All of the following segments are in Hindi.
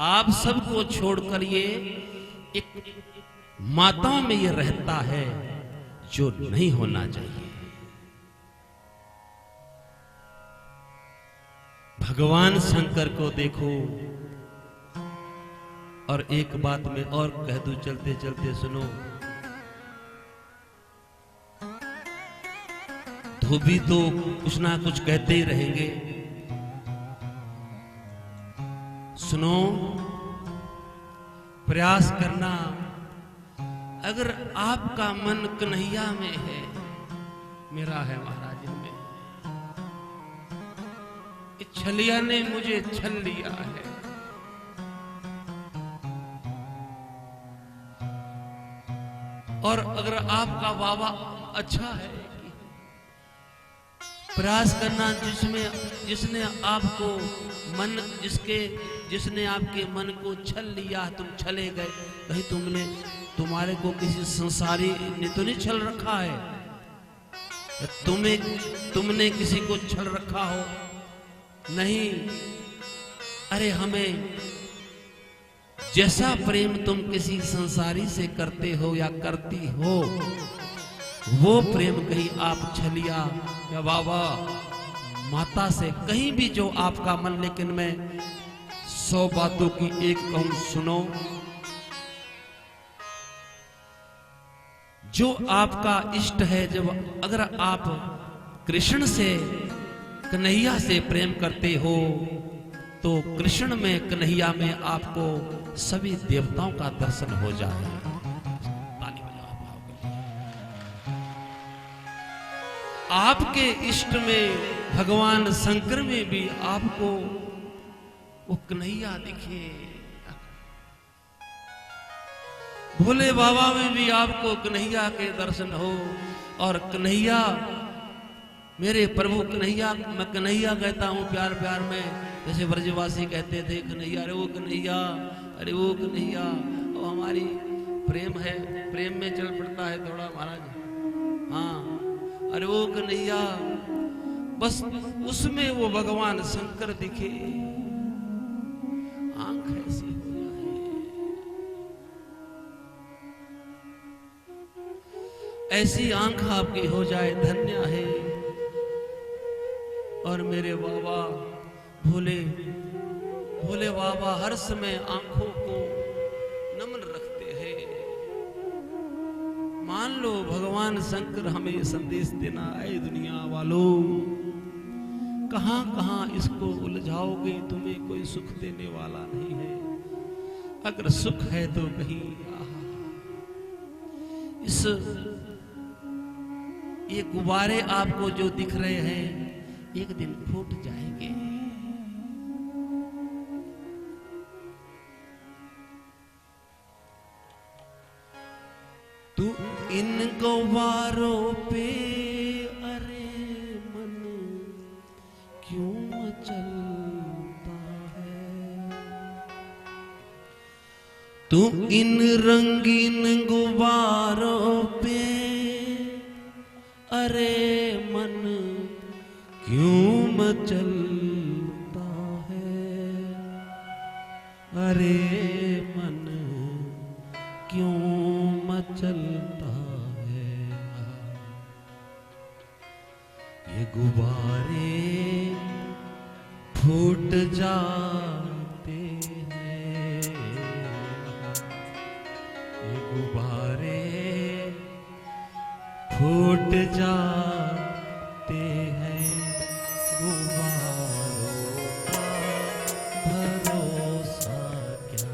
आप सबको छोड़कर ये एक माताओं में ये रहता है जो नहीं होना चाहिए। भगवान शंकर को देखो। और एक बात मैं और कह दूं चलते चलते, सुनो। धोबी तो कुछ ना कुछ कहते ही रहेंगे। सुनो, प्रयास करना, अगर आपका मन कन्हैया में है, मेरा है महाराज में, इस छलिया ने मुझे छल लिया है, और अगर आपका बाबा अच्छा है, प्रयास करना जिसने आपको मन जिसने आपके मन को छल लिया, तुम छले गए। कहीं तुम्हारे को किसी संसारी ने तो नहीं छल रखा है? तुमने किसी को छल रखा हो? नहीं। अरे हमें जैसा प्रेम तुम किसी संसारी से करते हो या करती हो, वो प्रेम कहीं आप छलिया या बाबा माता से कहीं भी जो आपका मन, लेकिन मैं 100 बातों की एक कहूं, सुनो। जो आपका इष्ट है, जब अगर आप कृष्ण से, कन्हैया से प्रेम करते हो, तो कृष्ण में, कन्हैया में आपको सभी देवताओं का दर्शन हो जाए। आपके इष्ट में, भगवान शंकर में भी आपको वो कन्हैया दिखे, भोले बाबा में भी आपको कन्हैया के दर्शन हो। और कन्हैया, मेरे प्रभु कन्हैया, मैं कन्हैया कहता हूं प्यार प्यार में, जैसे ब्रजवासी कहते थे कन्हैया, अरे वो कन्हैया, अरे वो कन्हैया। वो हमारी प्रेम है, प्रेम में चल पड़ता है थोड़ा महाराज। हाँ, अरे वो कन्हैया, बस उसमें वो भगवान शंकर दिखे, आंख ऐसी हो जाए, ऐसी आंख आपकी हो जाए, धन्य है। और मेरे बाबा भोले भोले बाबा हर समय आंखों को नमन रखते हैं। मान लो भगवान शंकर हमें संदेश देना है, दुनिया वालों, कहां कहां इसको उलझाओगे, तुम्हें कोई सुख देने वाला नहीं है। अगर सुख है तो कहीं इस ये गुब्बारे आपको जो दिख रहे हैं, एक दिन फूट जाएंगे। तू इन गुब्बारों पे अरे मन क्यों चलता है? तू इन रंगीन गुब्बारों पे अरे मन क्यों मचलता है? अरे मन क्यों मचलता है? ये गुब्बारे फूट जाते हैं, ये गुब्बारे फूट जाते हैं। गुब्बारों का भरोसा क्या,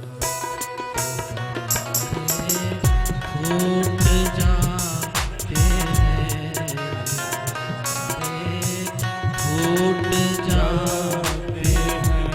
फूट जाते हैं, फूट जाते हैं।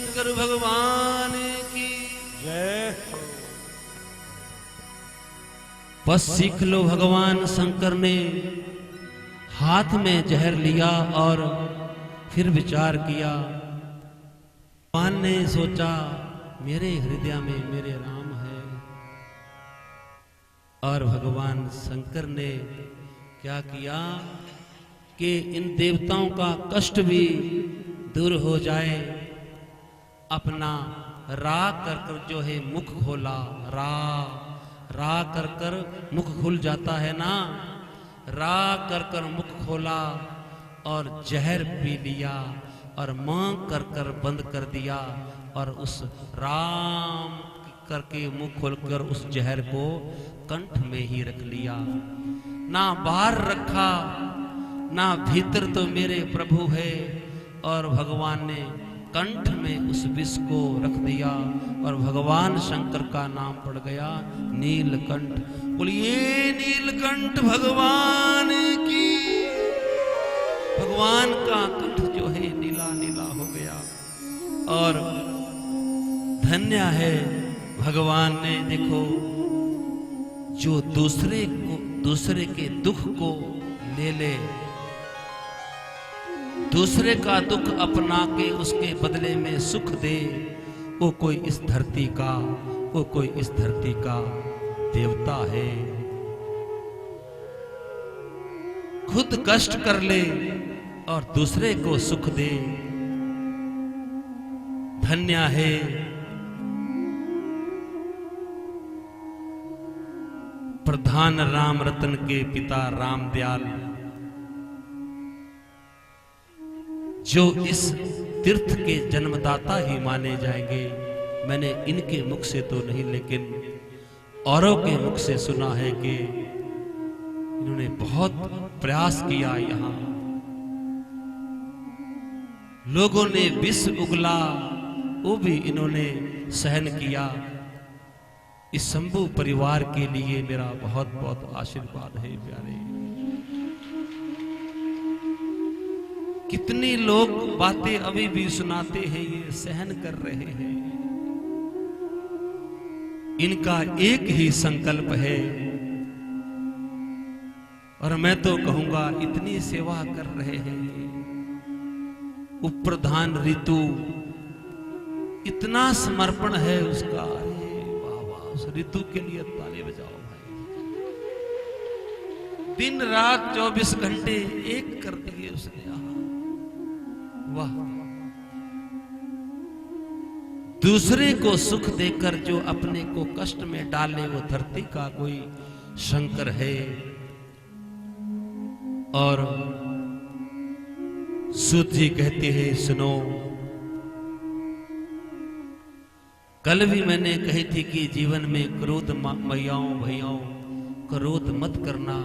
शंकर भगवान की जय। बस सीख लो, भगवान शंकर ने हाथ में जहर लिया और फिर विचार किया। भगवान ने सोचा मेरे हृदय में मेरे राम है, और भगवान शंकर ने क्या किया कि इन देवताओं का कष्ट भी दूर हो जाए। अपना रा कर कर जो है मुख खोला, रा कर कर मुख खुल जाता है ना, रा कर कर मुख खोला और जहर पी लिया और मां कर कर बंद कर दिया, और उस राम करके मुंह खोलकर उस जहर को कंठ में ही रख लिया, ना बाहर रखा ना भीतर, तो मेरे प्रभु है। और भगवान ने कंठ में उस विष को रख दिया और भगवान शंकर का नाम पड़ गया नीलकंठ। बोलिए नीलकंठ भगवान की। भगवान का कंठ जो है नीला नीला हो गया, और धन्य है भगवान ने, देखो जो दूसरे के दुख को ले ले, दूसरे का दुख अपना के उसके बदले में सुख दे, वो कोई इस धरती का देवता है। खुद कष्ट कर ले और दूसरे को सुख दे, धन्य है। प्रधान राम रतन के पिता राम दयाल, जो इस तीर्थ के जन्मदाता ही माने जाएंगे। मैंने इनके मुख से तो नहीं, लेकिन औरों के मुख से सुना है कि इन्होंने बहुत प्रयास किया। यहाँ लोगों ने विष उगला, वो भी इन्होंने सहन किया। इस शंभू परिवार के लिए मेरा बहुत बहुत आशीर्वाद है प्यारे। कितने लोग बातें अभी भी सुनाते हैं, ये सहन कर रहे हैं। इनका एक ही संकल्प है, और मैं तो कहूंगा इतनी सेवा कर रहे हैं। उपप्रधान ऋतु, इतना समर्पण है उसका। अरे वाह वाह, उस ऋतु के लिए ताली बजाओ भाई। दिन रात 24 घंटे एक कर दिए उसने। वाह, दूसरे को सुख देकर जो अपने को कष्ट में डाले, वो धरती का कोई शंकर है। और सूत जी कहते हैं, सुनो, कल भी मैंने कही थी कि जीवन में क्रोध मैयाओं भैयाओं क्रोध मत करना।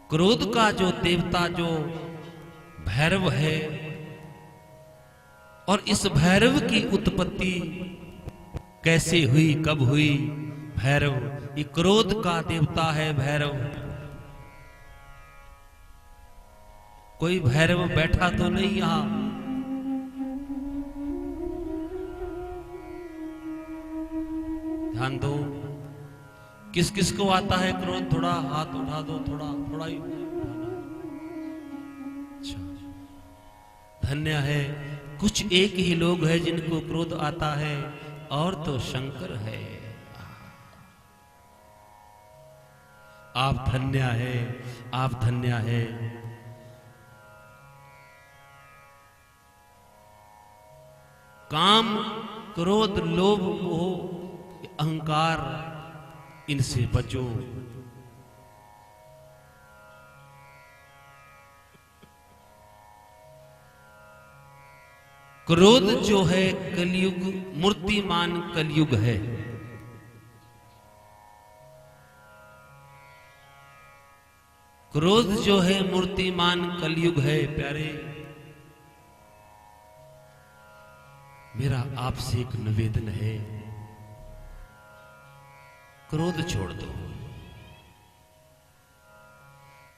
क्रोध का जो देवता जो भैरव है, और इस भैरव की उत्पत्ति कैसे हुई, कब हुई? भैरव, ये क्रोध का देवता है भैरव। कोई भैरव बैठा तो नहीं यहां? ध्यान दो, किस किस को आता है क्रोध? थोड़ा हाथ उठा दो, थोड़ा ही। धन्य है, कुछ एक ही लोग हैं जिनको क्रोध आता है, और तो शंकर है। आप धन्य है, आप धन्य है। काम, क्रोध, लोभ, मोह, अहंकार, इनसे बचो। क्रोध जो है कलयुग, मूर्तिमान कलयुग है। क्रोध जो है मूर्तिमान कलयुग है प्यारे। मेरा आपसे एक निवेदन है, क्रोध छोड़ दो।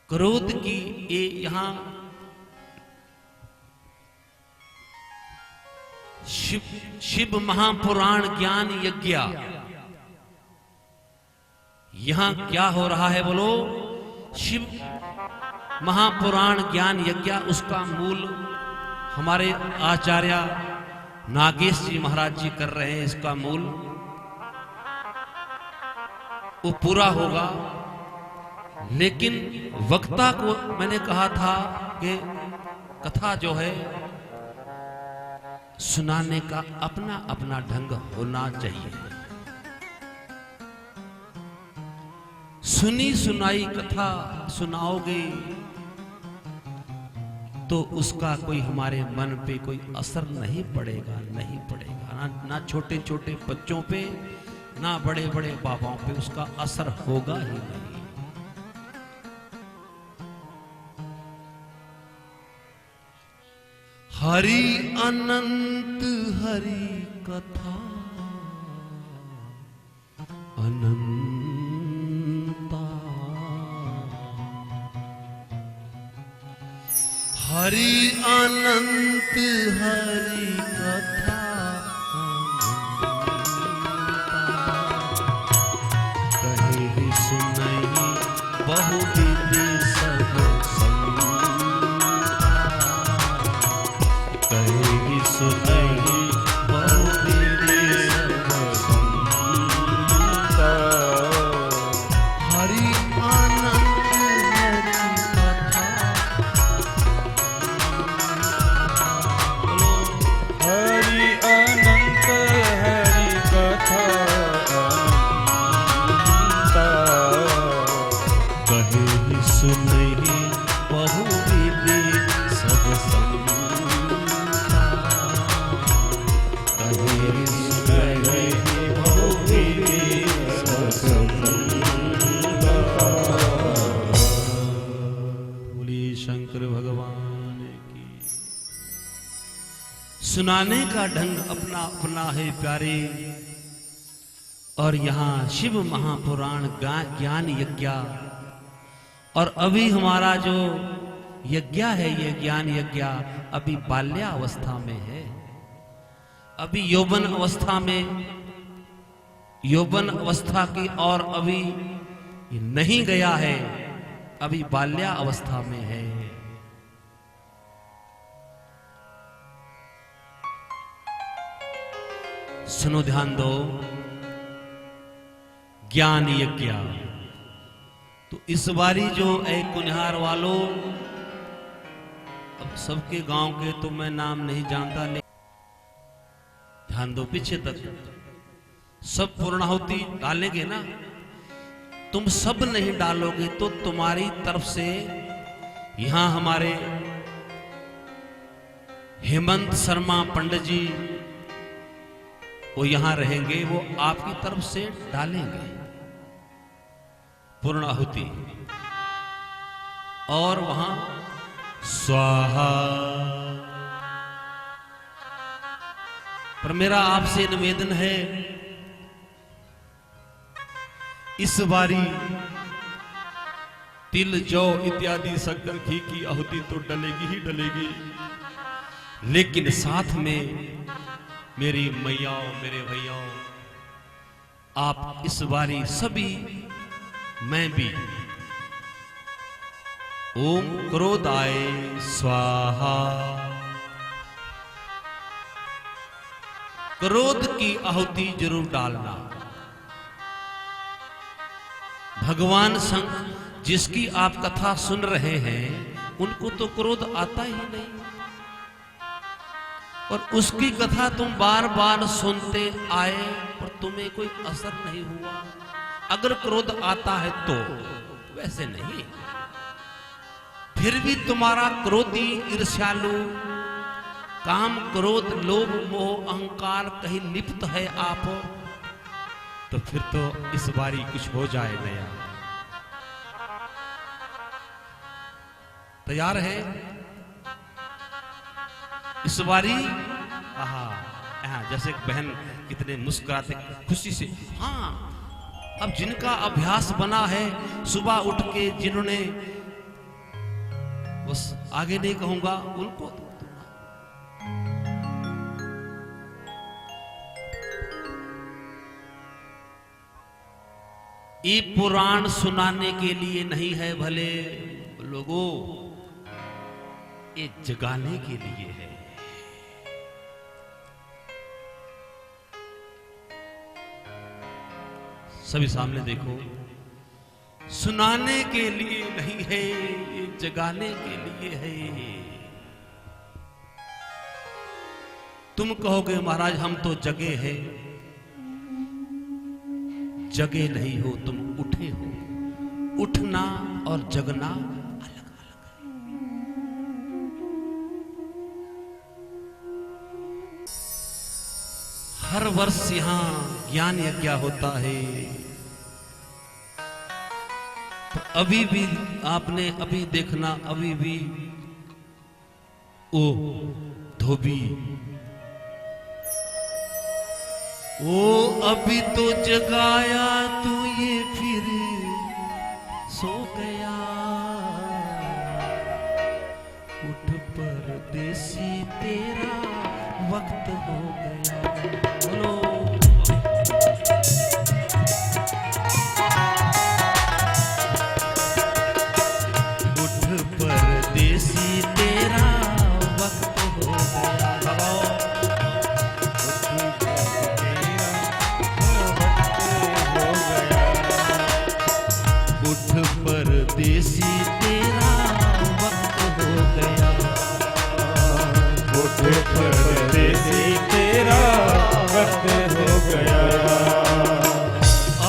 क्रोध की ये यहां शिव महापुराण ज्ञान यज्ञ। यहां क्या हो रहा है बोलो? शिव महापुराण ज्ञान यज्ञ, उसका मूल हमारे आचार्य नागेश जी महाराज जी कर रहे हैं। इसका मूल वो पूरा होगा, लेकिन वक्ता को मैंने कहा था कि कथा जो है सुनाने का अपना अपना ढंग होना चाहिए। सुनी सुनाई कथा सुनाओगे तो उसका कोई हमारे मन पे कोई असर नहीं पड़ेगा, नहीं पड़ेगा। ना छोटे छोटे बच्चों पे, ना बड़े बड़े बाबाओं पे उसका असर होगा ही नहीं। हरि अनंत हरि कथा अनंता, हरि अनंत हरि कथा अनंता, कहे सुनहि बहुविधि सब सुनहि बहुविधि संता, हरि अनंत हरि कथा। बोलो हरि अनंत हरि कथा अनंता, कहे सुनहि बहुविधि सब संता, शंकर भगवान की। सुनाने का ढंग अपना अपना है प्यारे। और यहां शिव महापुराण ज्ञान यज्ञ, और अभी हमारा जो यज्ञ है ये ज्ञान यज्ञ अभी बाल्यावस्था में है, अभी यौवन अवस्था में, यौवन अवस्था की और अभी नहीं गया है, अभी बाल्या अवस्था में है। सुनो, ध्यान दो। ज्ञान यज्ञ तो इस बारी जो कुनिहार वालों, अब सबके गांव के तो मैं नाम नहीं जानता, ध्यान दो, पीछे तक सब पूर्णाहुति डालेंगे ना। तुम सब नहीं डालोगे तो तुम्हारी तरफ से यहां हमारे हेमंत शर्मा पंडित जी वो यहां रहेंगे, वो आपकी तरफ से डालेंगे पूर्णाहुति। और वहां स्वाहा। पर मेरा आपसे निवेदन है, इस बारी तिल जौ इत्यादि शक्कर घी की आहुति तो डलेगी ही डलेगी, लेकिन साथ में मेरी मैयाओं, मेरे भैयाओं, आप इस बारी सभी, मैं भी, ओम क्रोधाय स्वाहा, क्रोध की आहुति जरूर डालना। भगवान संग जिसकी आप कथा सुन रहे हैं उनको तो क्रोध आता ही नहीं, और उसकी कथा तुम बार बार सुनते आए और तुम्हें कोई असर नहीं हुआ। अगर क्रोध आता है तो वैसे नहीं, फिर भी तुम्हारा क्रोधी, ईर्ष्यालु, काम, क्रोध, लोभ, मोह, अहंकार कहीं लिप्त है आप, तो फिर तो इस बारी कुछ हो जाए नया। तैयार है इस बारी? जैसे बहन कितने मुस्कुराते खुशी से। हाँ, अब जिनका अभ्यास बना है सुबह उठ के, जिन्होंने, बस आगे नहीं कहूंगा, उनको ये पुराण सुनाने के लिए नहीं है भले लोगों, ये जगाने के लिए है। सभी सामने देखो, सुनाने के लिए नहीं है, ये जगाने के लिए है। तुम कहोगे महाराज हम तो जगे हैं, जगे नहीं हो, तुम उठे हो। उठना और जगना अलग अलग है। हर वर्ष यहां ज्ञान यज्ञ होता है, तो अभी भी आपने अभी देखना, अभी भी ओ धोबी, ओ अभी तो जगाया तू ये फिर सो गया। उठ परदेसी तेरा वक्त हो गया। बोलो उठ परदेसी तेरा वक्त हो गया। उठ परदेसी तेरा वक्त हो गया। उठ परदेसी तेरा वक्त हो गया।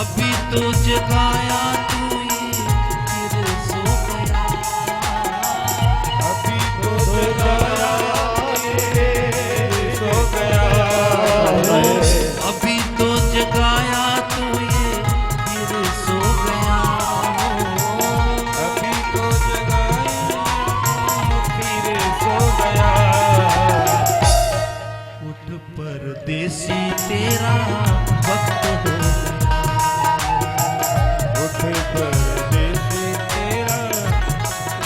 अभी तो जगाया तू ये फिर सो गया। अभी तो जगाया ये सो गया। अभी तो जगाया तू ये फिर सो गया। अभी तो जगाया फिर सो गया। उठ परदेसी तेरा वक्त हो गया। उठ परदेसी तेरा वक्त हो गया।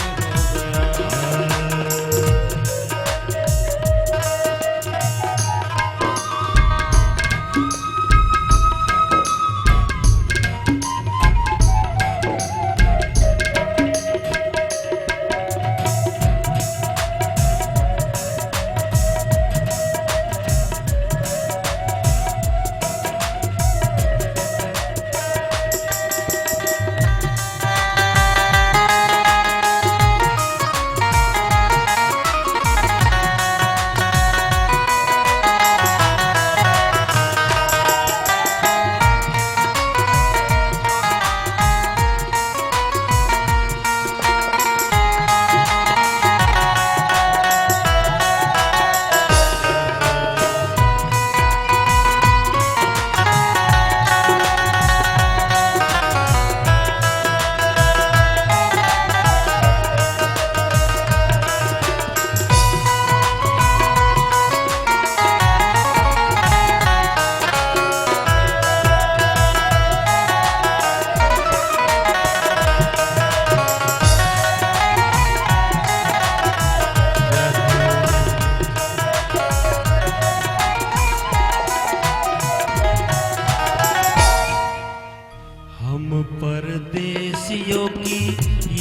परदेसियों की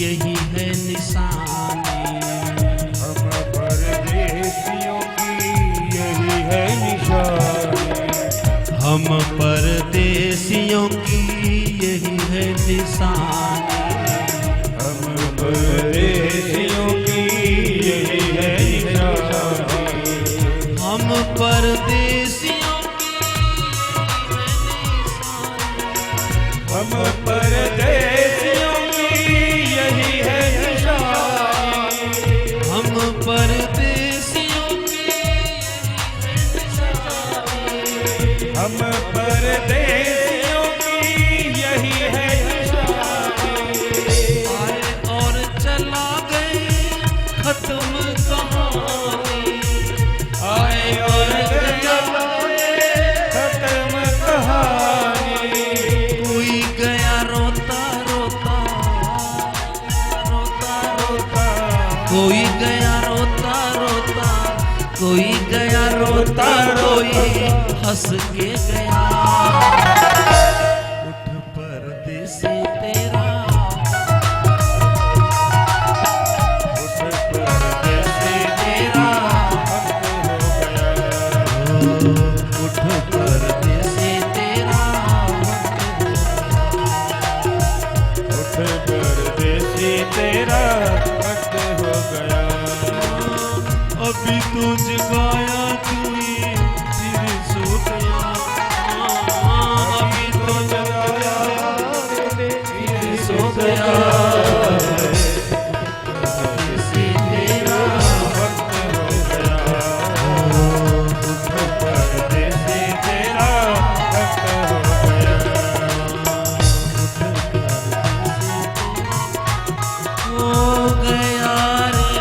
यही है निशानी। हम परदेसियों की यही है निशानी। हम परदेसियों की यही है निशानी। हम परदेसियों की यही है निशानी। हम परदेसियों हम परदेसियों की यही है निशानी। हम परदेसियों की हम परदेसियों की यही है निशानी। आए और चला गए खत्म कहानी। आए और चला गए खत्म कहानी। कोई गया रोता रोता, रोता रोता। कोई गया रोता रोता, कोई गया रोता, कोई हंस के गया। उठ परदेसी रोज गाया क्यों फिर सो गया अभी तो जगाया फिर सो गया किसी तेरा भक्त हो गया परदेसी तेरा भक्त हो गया हो गया रे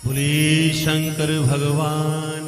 बोले शंकर भगवान